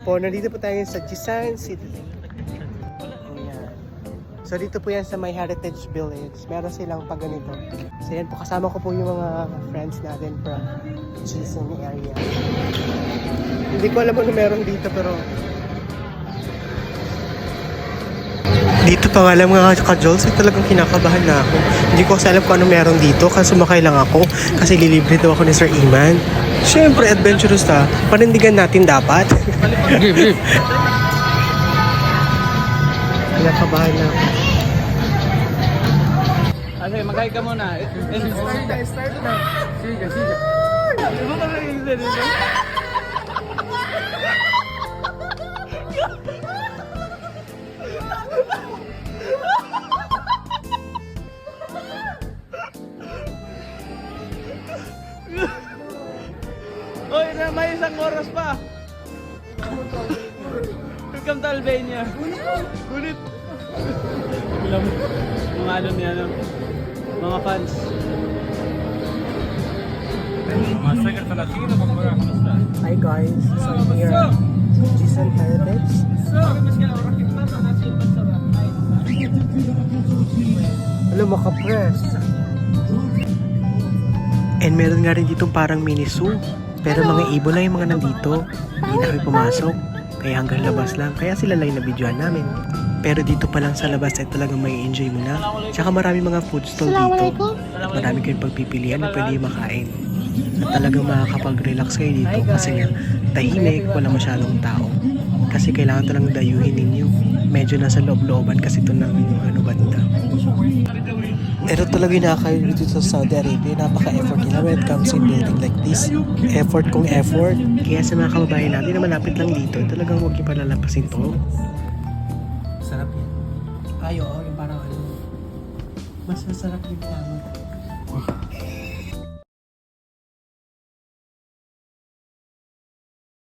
Po, nandito po tayo sa Jisan City. Ayan. So dito po yan sa may Heritage Village. Meron silang pag ganito. So yan po, kasama ko po yung mga friends natin from Jisan area. Hindi ko alam ano meron dito pero dito pa nga lang mga ka-Jols, talagang kinakabahan na ako. Hindi ko kasi alam kung ano meron dito kasi sumakay lang ako kasi lilibre daw ako ni Sir Iman. Siyempre, adventurous ta. Panindigan natin dapat. Kinakabahan na ako. Ate, mag-hi ka muna. Start na. Sige. Ano ba yung dito? Oy, may isang oras pa. Welcome to Albania. Gulit. Mga ano niya, no? Mga fans. Hi guys, so I'm here at Jisan Heritage. Hello mga press. And meron nga rin ditong parang mini zoo. Pero mga ibon lang yung mga nandito. Hindi na kami pumasok. Kaya hanggang labas lang. Kaya sila lang yung nabidyohan namin. Pero dito pa lang sa labas ay talagang may enjoy mo na. Tsaka marami mga food stall dito. At marami kayong pagpipilian na pwede makain. At talagang makakapag-relax kayo dito kasi nga tahimik, wala masyadong tao. Kasi kailangan talagang dayuhin ninyo. Medyo nasa loob-looban kasi ito ng banda. Pero talaga nakakayo dito sa Saudi Arabia, napaka-effort nila when it comes in building like this. Effort kung effort. Kaya sa mga kababayan natin na malapit lang dito, talagang huwag niyo palalampasin to. Sarap yan. Ay, oo, yung parang ano. Mas masarap yung tama.